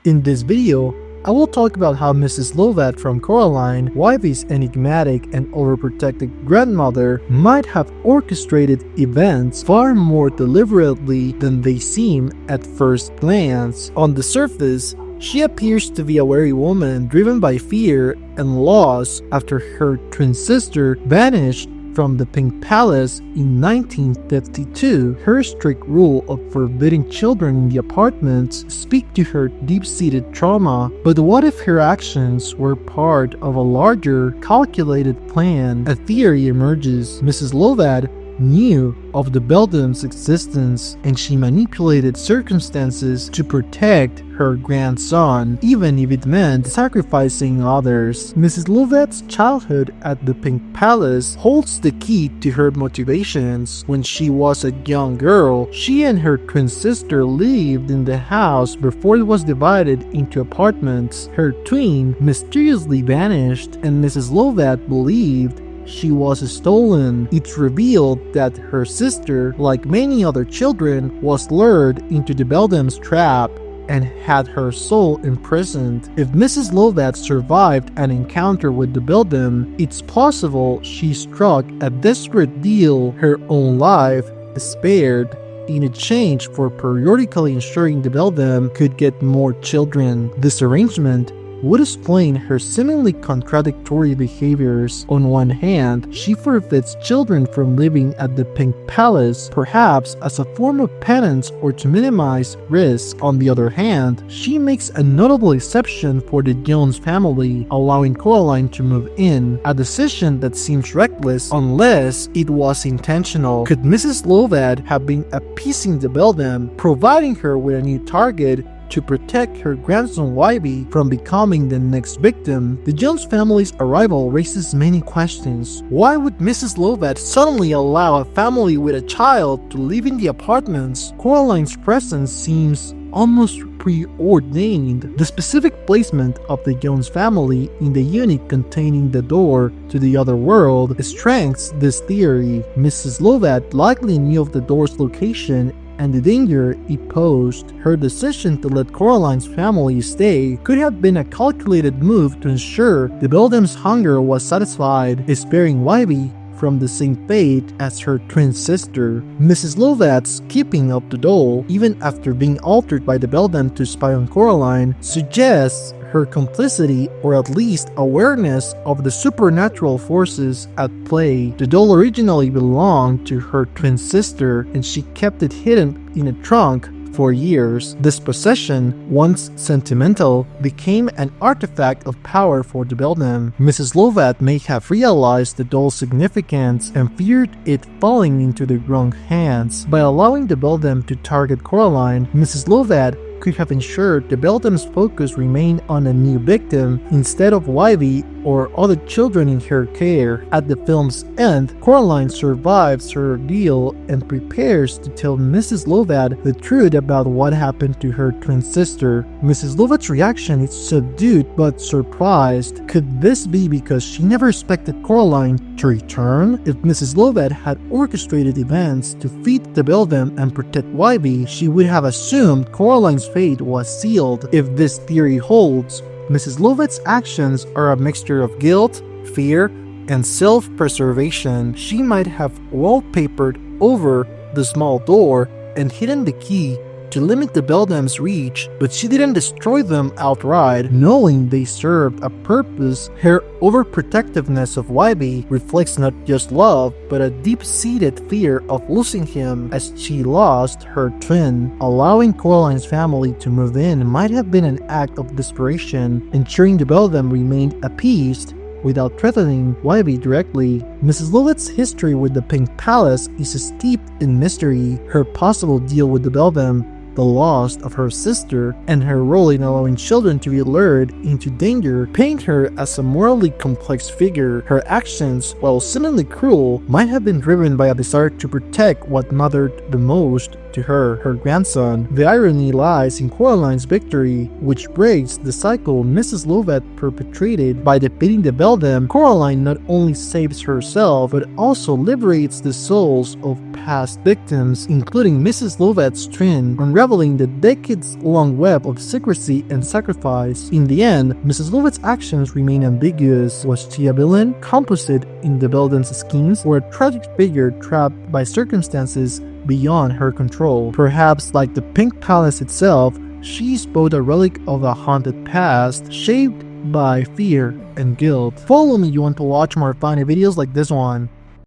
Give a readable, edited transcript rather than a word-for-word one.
In this video, I will talk about how Mrs. Lovat from Coraline, Wybie's enigmatic and overprotective grandmother, might have orchestrated events far more deliberately than they seem at first glance. On the surface, she appears to be a wary woman driven by fear and loss after her twin sister vanished from the Pink Palace in 1952. Her strict rule of forbidding children in the apartments speak to her deep-seated trauma, but what if her actions were part of a larger, calculated plan? A theory emerges. Mrs. Lovat knew of the Beldam's existence, and she manipulated circumstances to protect her grandson, even if it meant sacrificing others. Mrs. Lovat's childhood at the Pink Palace holds the key to her motivations. When she was a young girl, she and her twin sister lived in the house before it was divided into apartments. Her twin mysteriously vanished, and Mrs. Lovat believed she was stolen. It's revealed that her sister, like many other children, was lured into the Beldam's trap and had her soul imprisoned. If Mrs. Lovat survived an encounter with the Beldam, it's possible she struck a desperate deal. Her own life spared in exchange for periodically ensuring the Beldam could get more children. This arrangement would explain her seemingly contradictory behaviors. On one hand, she forbids children from living at the Pink Palace, perhaps as a form of penance or to minimize risk. On the other hand, she makes a notable exception for the Jones family, allowing Coraline to move in, a decision that seems reckless unless it was intentional. Could Mrs. Lovat have been appeasing the Beldam, providing her with a new target to protect her grandson Wybie from becoming the next victim? The Jones family's arrival raises many questions. Why would Mrs. Lovat suddenly allow a family with a child to live in the apartments? Coraline's presence seems almost preordained. The specific placement of the Jones family in the unit containing the door to the other world strengthens this theory. Mrs. Lovat likely knew of the door's location and the danger it posed. Her decision to let Coraline's family stay could have been a calculated move to ensure the Beldam's hunger was satisfied, sparing Wybie from the same fate as her twin sister. Mrs. Lovat's keeping of the doll, even after being altered by the Beldam to spy on Coraline, suggests her complicity or at least awareness of the supernatural forces at play. The doll originally belonged to her twin sister, and she kept it hidden in a trunk for years. This possession, once sentimental, became an artifact of power for the Beldam. Mrs. Lovat may have realized the doll's significance and feared it falling into the wrong hands. By allowing the Beldam to target Coraline, Mrs. Lovat could have ensured the Beldam's focus remained on a new victim instead of Wybie or other children in her care. At the film's end, Coraline survives her ordeal and prepares to tell Mrs. Lovat the truth about what happened to her twin sister. Mrs. Lovat's reaction is subdued but surprised. Could this be because she never expected Coraline to return? If Mrs. Lovat had orchestrated events to feed the Beldam and protect Wybie, she would have assumed Coraline's fate was sealed. If this theory holds, Mrs. Lovat's actions are a mixture of guilt, fear, and self-preservation. She might have wallpapered over the small door and hidden the key to limit the Beldam's reach, but she didn't destroy them outright, knowing they served a purpose. Her overprotectiveness of Wybie reflects not just love, but a deep-seated fear of losing him as she lost her twin. Allowing Coraline's family to move in might have been an act of desperation, ensuring the Beldam remained appeased without threatening Wybie directly. Mrs. Lovat's history with the Pink Palace is steeped in mystery. Her possible deal with the Beldam, the loss of her sister, and her role in allowing children to be lured into danger paint her as a morally complex figure. Her actions, while seemingly cruel, might have been driven by a desire to protect what mattered the most: to her grandson. The irony lies in Coraline's victory, which breaks the cycle Mrs. Lovat perpetrated. By defeating the Beldam, Coraline not only saves herself, but also liberates the souls of past victims, including Mrs. Lovat's twin, unraveling the decades-long web of secrecy and sacrifice. In the end, Mrs. Lovat's actions remain ambiguous. Was she a villain, complicit in the Beldam's schemes, or a tragic figure trapped by circumstances beyond her control? Perhaps, like the Pink Palace itself, she's both a relic of a haunted past, shaped by fear and guilt. Follow me if you want to watch more funny videos like this one.